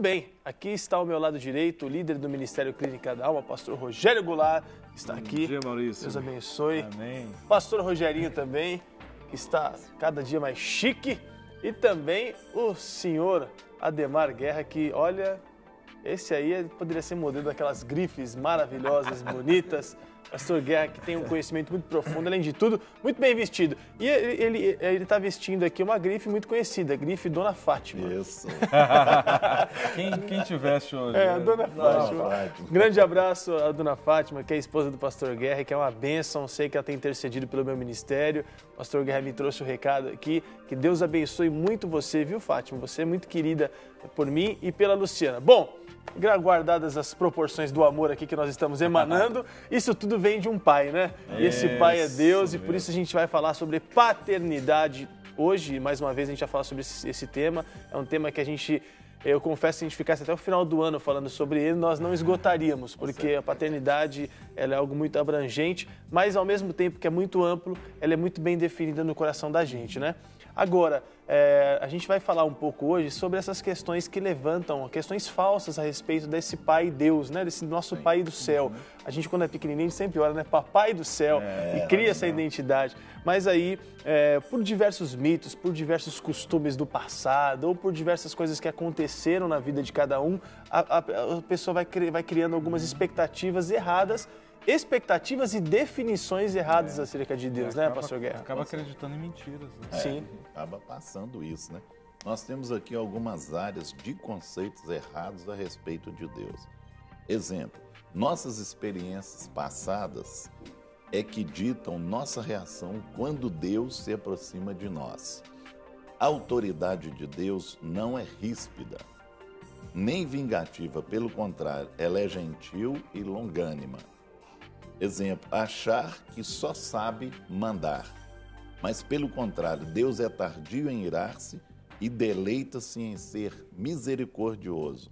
bem, aqui está ao meu lado direito o líder do Ministério Clínica da Alma, pastor Rogério Goulart, que está aqui. Bom dia, Maurício. Deus abençoe. Amém. Pastor Rogerinho também, que está cada dia mais chique. E também o senhor Ademar Guerra, que, olha, esse aí poderia ser modelo daquelas grifes maravilhosas, bonitas. Pastor Guerra, que tem um conhecimento muito profundo, além de tudo, muito bem vestido. E ele está vestindo aqui uma grife muito conhecida, a grife Dona Fátima. Isso. quem te veste hoje? É, a Dona Fátima. Grande abraço à Dona Fátima, que é a esposa do Pastor Guerra, e que é uma bênção. Sei que ela tem intercedido pelo meu ministério. O Pastor Guerra me trouxe o recado aqui. Que Deus abençoe muito você, viu, Fátima? Você é muito querida por mim e pela Luciana. Bom, guardadas as proporções do amor aqui que nós estamos emanando, isso tudo vem de um pai, né? E esse pai é Deus, e por isso a gente vai falar sobre paternidade hoje. Mais uma vez a gente vai falar sobre esse tema. É um tema que eu confesso, se a gente ficasse até o final do ano falando sobre ele, nós não esgotaríamos, porque a paternidade ela é algo muito abrangente, mas ao mesmo tempo que é muito amplo, ela é muito bem definida no coração da gente, né? Agora, a gente vai falar um pouco hoje sobre essas questões que levantam, questões falsas a respeito desse Pai Deus, né? Desse nosso Pai do céu. A gente, quando é pequenininho, sempre ora, né? Papai do céu, e cria essa identidade. Mas aí, por diversos mitos, por diversos costumes do passado, ou por diversas coisas que aconteceram na vida de cada um, a pessoa vai criando algumas expectativas erradas, expectativas e definições erradas acerca de Deus, né, Pastor Guerra? Acaba acreditando em mentiras, né? Sim. Acaba passando isso, né? Nós temos aqui algumas áreas de conceitos errados a respeito de Deus. Exemplo, nossas experiências passadas é que ditam nossa reação quando Deus se aproxima de nós. A autoridade de Deus não é ríspida, nem vingativa, pelo contrário, ela é gentil e longânima. Exemplo, achar que só sabe mandar. Mas, pelo contrário, Deus é tardio em irar-se e deleita-se em ser misericordioso.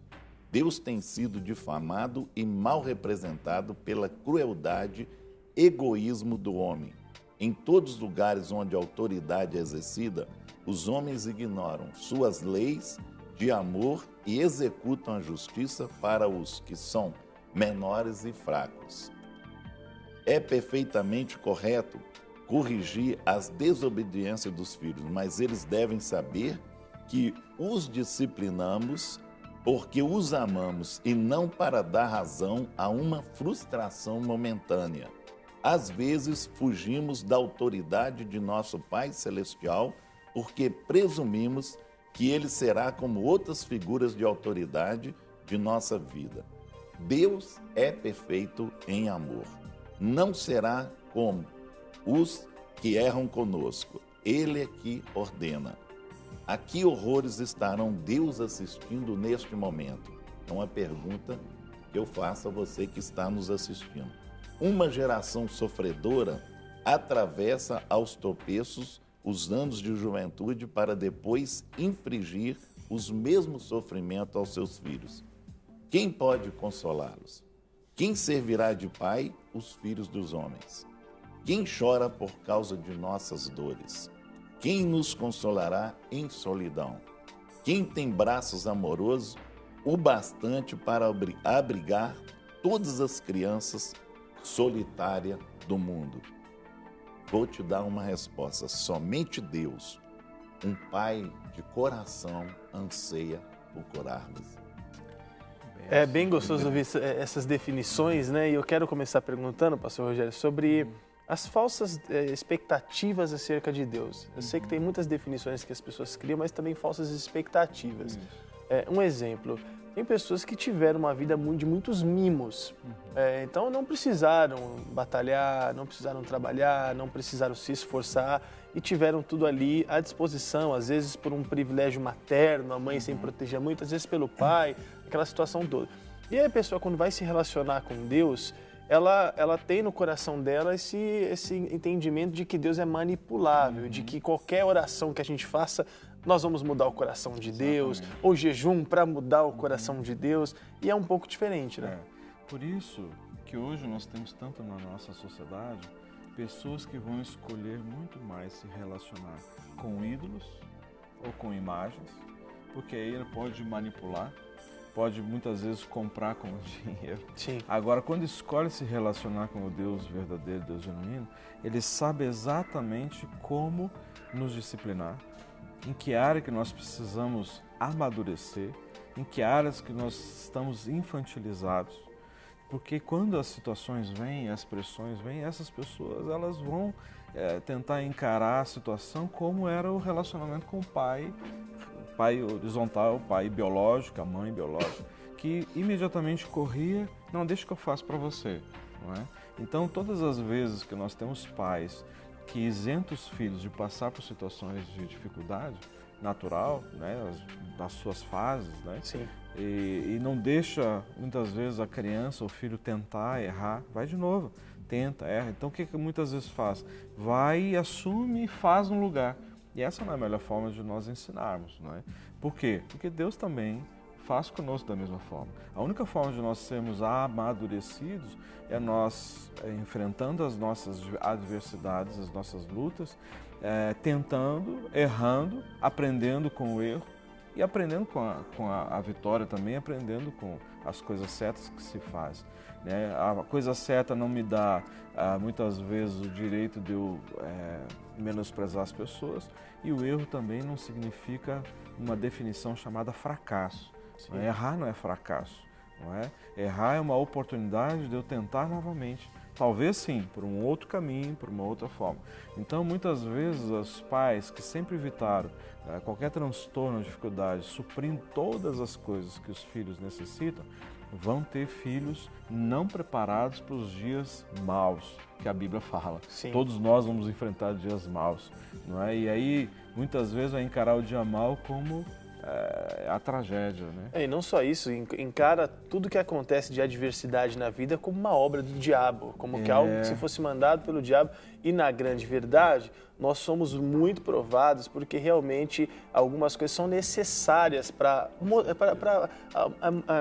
Deus tem sido difamado e mal representado pela crueldade, egoísmo do homem. Em todos os lugares onde a autoridade é exercida, os homens ignoram suas leis de amor e executam a justiça para os que são menores e fracos. É perfeitamente correto corrigir as desobediências dos filhos, mas eles devem saber que os disciplinamos porque os amamos e não para dar razão a uma frustração momentânea. Às vezes fugimos da autoridade de nosso Pai Celestial porque presumimos que Ele será como outras figuras de autoridade de nossa vida. Deus é perfeito em amor. Não será como os que erram conosco. Ele é que ordena. A que horrores estarão Deus assistindo neste momento? É uma pergunta que eu faço a você que está nos assistindo. Uma geração sofredora atravessa aos tropeços os anos de juventude para depois infligir os mesmos sofrimentos aos seus filhos. Quem pode consolá-los? Quem servirá de pai os filhos dos homens? Quem chora por causa de nossas dores? Quem nos consolará em solidão? Quem tem braços amorosos o bastante para abrigar todas as crianças solitárias do mundo? Vou te dar uma resposta. Somente Deus, um pai de coração, anseia por curar-nos. É bem gostoso ouvir essas definições, né? E eu quero começar perguntando, pastor Rogério, sobre as falsas expectativas acerca de Deus. Eu sei que tem muitas definições que as pessoas criam, mas também falsas expectativas. Um exemplo, tem pessoas que tiveram uma vida de muitos mimos, então não precisaram batalhar, não precisaram trabalhar, não precisaram se esforçar e tiveram tudo ali à disposição, às vezes por um privilégio materno, a mãe sempre protegia muito, às vezes pelo pai, aquela situação toda. E aí a pessoa, quando vai se relacionar com Deus, ela tem no coração dela esse entendimento de que Deus é manipulável, de que qualquer oração que a gente faça, nós vamos mudar o coração de Deus, ou jejum para mudar o coração de Deus, e é um pouco diferente, né? Por isso que hoje nós temos tanto na nossa sociedade pessoas que vão escolher muito mais se relacionar com ídolos ou com imagens, porque aí ele pode manipular, pode muitas vezes comprar com dinheiro. Sim. Agora, quando escolhe se relacionar com o Deus verdadeiro, Deus genuíno, ele sabe exatamente como nos disciplinar, em que área que nós precisamos amadurecer, em que áreas que nós estamos infantilizados. Porque quando as situações vêm, as pressões vêm, essas pessoas elas vão tentar encarar a situação como era o relacionamento com o pai horizontal, o pai biológico, a mãe biológica, que imediatamente corria, não, deixa que eu faço para você. Não é? Então, todas as vezes que nós temos pais que isentam os filhos de passar por situações de dificuldade natural, né, das suas fases, né? Sim. E não deixa, muitas vezes, a criança, o filho tentar, errar, vai de novo, tenta, erra. Então, o que muitas vezes faz? Vai, assume e faz no lugar. E essa não é a melhor forma de nós ensinarmos, não é? Por quê? Porque Deus também faz conosco da mesma forma. A única forma de nós sermos amadurecidos é nós enfrentando as nossas adversidades, as nossas lutas, tentando, errando, aprendendo com o erro e aprendendo com a vitória também, aprendendo com as coisas certas que se faz. Né? A coisa certa não me dá, muitas vezes, o direito de eu menosprezar as pessoas, e o erro também não significa uma definição chamada fracasso. Não é? Errar não é fracasso. Não é? Errar é uma oportunidade de eu tentar novamente. Talvez sim, por um outro caminho, por uma outra forma. Então, muitas vezes, os pais que sempre evitaram qualquer transtorno, dificuldade, suprindo todas as coisas que os filhos necessitam, vão ter filhos não preparados para os dias maus, que a Bíblia fala. Sim. Todos nós vamos enfrentar dias maus. Não é? E aí, muitas vezes, vai encarar o dia mau como a tragédia, né? E não só isso, encara tudo que acontece de adversidade na vida como uma obra do diabo, como que algo que se fosse mandado pelo diabo. E na grande verdade, nós somos muito provados porque realmente algumas coisas são necessárias para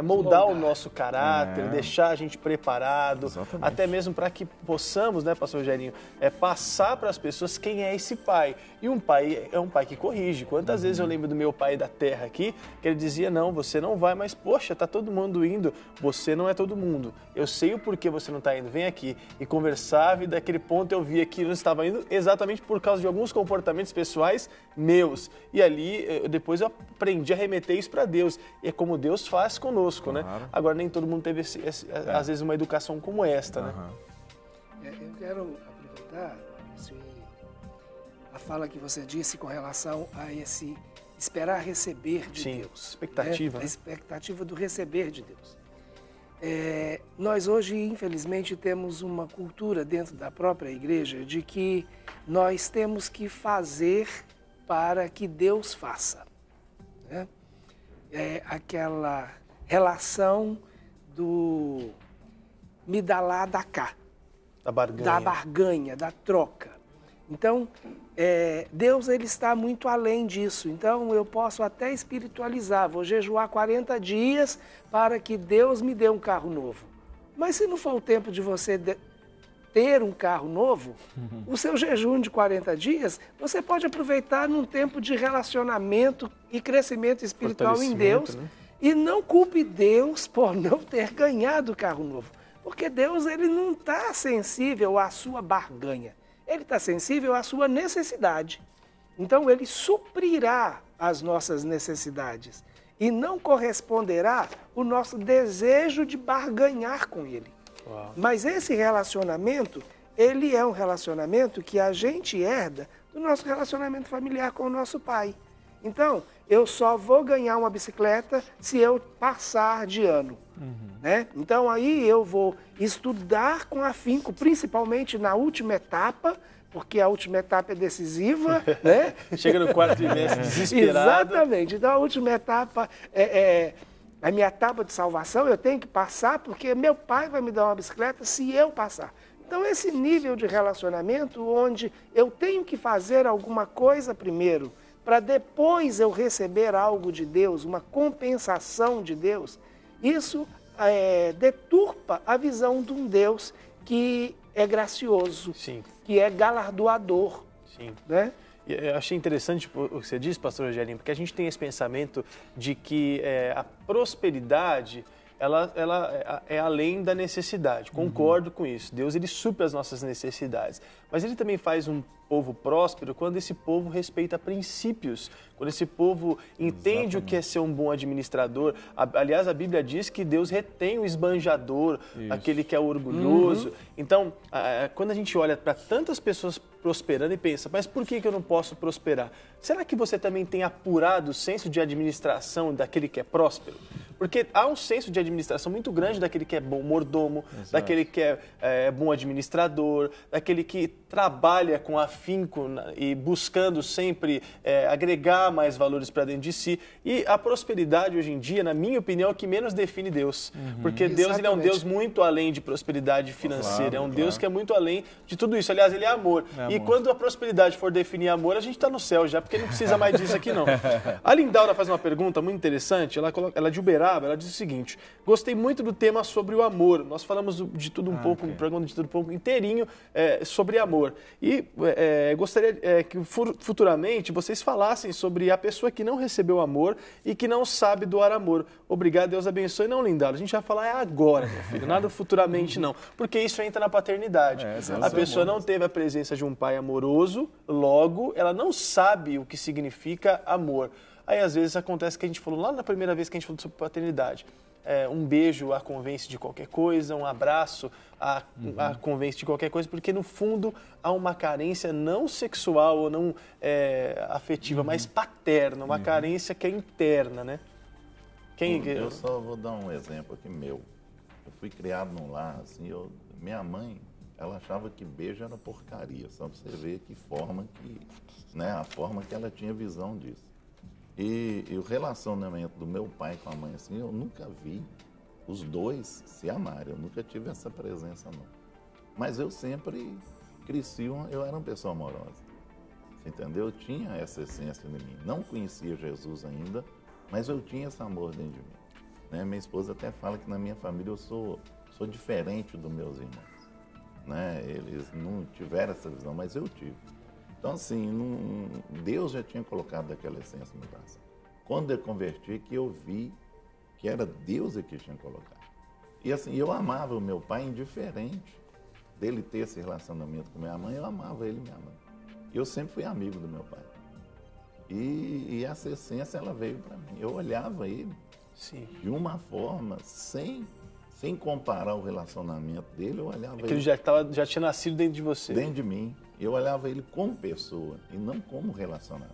moldar o nosso caráter, deixar a gente preparado, Exatamente. até mesmo para que possamos, né, pastor Rogerinho, passar para as pessoas quem é esse pai. E um pai é um pai que corrige. Quantas vezes eu lembro do meu pai da terra aqui, que ele dizia, não, você não vai, mas poxa, tá todo mundo indo, você não é todo mundo. Eu sei o porquê você não está indo, vem aqui. E conversava, e daquele ponto eu via que não estava indo exatamente por causa de alguns comportamentos pessoais meus. E ali, depois eu aprendi a remeter isso para Deus. E é como Deus faz conosco, né? Agora, nem todo mundo teve, às vezes, uma educação como esta, né? Eu quero aproveitar a fala que você disse com relação a esse esperar receber de Deus. Expectativa. A expectativa do receber de Deus. Nós hoje, infelizmente, temos uma cultura dentro da própria igreja de que nós temos que fazer para que Deus faça. Né? É aquela relação do me dá lá, dá cá. Da barganha, da troca. Então, Deus ele está muito além disso. Então, eu posso até espiritualizar, vou jejuar 40 dias para que Deus me dê um carro novo. Mas se não for o tempo de você ter um carro novo, o seu jejum de 40 dias, você pode aproveitar num tempo de relacionamento e crescimento espiritual em Deus, né? E não culpe Deus por não ter ganhado o carro novo. Porque Deus ele não está sensível à sua barganha. Ele está sensível à sua necessidade. Então, ele suprirá as nossas necessidades e não corresponderá o nosso desejo de barganhar com ele. Uau. Mas esse relacionamento, ele é um relacionamento que a gente herda do nosso relacionamento familiar com o nosso pai. Então, eu só vou ganhar uma bicicleta se eu passar de ano. Né? Então, aí eu vou estudar com afinco, principalmente na última etapa, porque a última etapa é decisiva. Né? Chega no quarto trimestre desesperado. Exatamente. Então, a última etapa é a minha etapa de salvação, eu tenho que passar, porque meu pai vai me dar uma bicicleta se eu passar. Então, esse nível de relacionamento onde eu tenho que fazer alguma coisa primeiro, para depois eu receber algo de Deus, uma compensação de Deus, isso deturpa a visão de um Deus que é gracioso, Sim. que é galardoador. Sim. Né? Eu achei interessante o que você disse, pastor Rogerinho, porque a gente tem esse pensamento de que a prosperidade ela é além da necessidade. Concordo com isso. Deus, ele supre as nossas necessidades. Mas ele também faz um povo próspero quando esse povo respeita princípios, quando esse povo entende o que é ser um bom administrador. Aliás, a Bíblia diz que Deus retém o esbanjador, aquele que é orgulhoso. Então, quando a gente olha para tantas pessoas prosperando e pensa, mas por que eu não posso prosperar? Será que você também tem apurado o senso de administração daquele que é próspero? Porque há um senso de administração muito grande daquele que é bom mordomo, daquele que é bom administrador, daquele que trabalha com afinco e buscando sempre agregar mais valores para dentro de si. E a prosperidade hoje em dia, na minha opinião, é o que menos define Deus. Porque Deus, ele é um Deus muito além de prosperidade financeira, é um Deus que é muito além de tudo isso. Aliás, ele é amor. E quando a prosperidade for definir amor, a gente está no céu já, porque não precisa mais disso aqui não. A Lindaura faz uma pergunta muito interessante, ela é de Uberaba, ela diz o seguinte: gostei muito do tema sobre o amor. Nós falamos de tudo um pouco, um programa de tudo um pouco inteirinho sobre amor. E gostaria que futuramente vocês falassem sobre a pessoa que não recebeu amor e que não sabe doar amor. Obrigado, Deus abençoe. Não, Lindaura, a gente vai falar agora, meu filho, nada futuramente não, porque isso entra na paternidade. A pessoa não teve a presença de um pai amoroso, logo ela não sabe o que significa amor. Aí às vezes acontece que a gente falou lá na primeira vez que a gente falou sobre paternidade. Um beijo a convence de qualquer coisa, um abraço a convence de qualquer coisa, porque no fundo há uma carência não sexual ou não afetiva, mas paterna, uma carência que é interna, né? Eu só vou dar um exemplo aqui meu. Eu fui criado num lar, assim, minha mãe, ela achava que beijo era porcaria, só pra você ver a forma que ela tinha visão disso. E o relacionamento do meu pai com a mãe, assim, eu nunca vi os dois se amarem, eu nunca tive essa presença, não. Mas eu sempre cresci, eu era uma pessoa amorosa, entendeu? Eu tinha essa essência em mim. Não conhecia Jesus ainda, mas eu tinha esse amor dentro de mim. Né? Minha esposa até fala que na minha família eu sou diferente dos meus irmãos. Né? Eles não tiveram essa visão, mas eu tive. Então, assim, Deus já tinha colocado aquela essência no coração. Quando eu converti, que eu vi que era Deus que tinha colocado. E assim, eu amava o meu pai indiferente dele ter esse relacionamento com minha mãe, eu amava ele e minha mãe. E eu sempre fui amigo do meu pai. E essa essência, ela veio para mim. Eu olhava ele de uma forma, sem comparar o relacionamento dele, eu olhava ele... já tinha nascido dentro de você. Dentro de mim. Eu olhava ele como pessoa e não como relacionamento.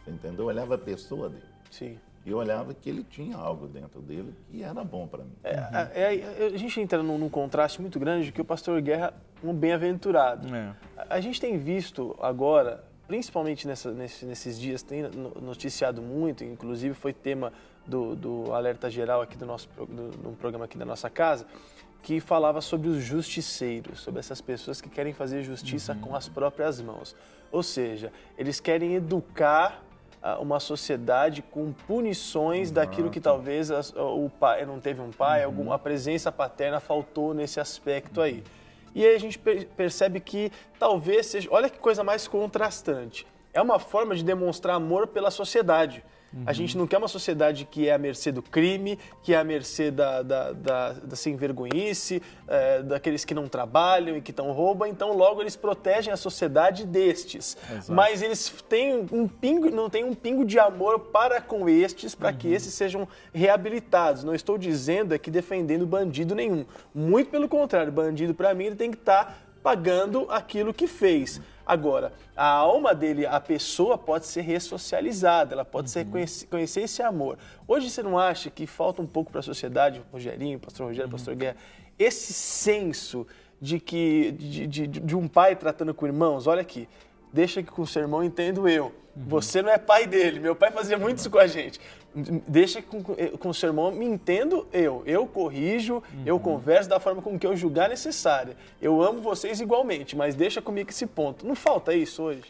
Você entendeu? Eu olhava a pessoa dele. Sim. E eu olhava que ele tinha algo dentro dele que era bom para mim. A gente entra num contraste muito grande que o pastor Guerra é um bem-aventurado. A gente tem visto agora, principalmente nesses dias, tem noticiado muito, inclusive foi tema do Alerta Geral aqui do programa aqui da nossa casa, que falava sobre os justiceiros, sobre essas pessoas que querem fazer justiça com as próprias mãos. Ou seja, eles querem educar uma sociedade com punições daquilo que talvez o pai não teve um pai, a presença paterna faltou nesse aspecto aí. E aí a gente percebe que talvez seja, olha que coisa mais contrastante, é uma forma de demonstrar amor pela sociedade. A gente não quer uma sociedade que é à mercê do crime, que é à mercê da sem-vergonhice, daqueles que não trabalham e que roubam, então logo eles protegem a sociedade destes. Exato. Mas eles não têm um pingo de amor para com estes, para que esses sejam reabilitados. Não estou dizendo aqui defendendo bandido nenhum. Muito pelo contrário, bandido para mim ele tem que estar pagando aquilo que fez. Agora, a alma dele, a pessoa pode ser ressocializada, ela pode conhecer esse amor. Hoje você não acha que falta um pouco para a sociedade, Rogerinho, pastor Rogério, pastor Guerra, esse senso de um pai tratando com irmãos? Olha aqui, deixa que com o seu irmão entendo eu. Você não é pai dele, meu pai fazia muito isso com a gente. Deixa com o seu irmão, me entendo eu. Eu corrijo, eu converso da forma com que eu julgar necessária. Eu amo vocês igualmente, mas deixa comigo esse ponto. Não falta isso hoje?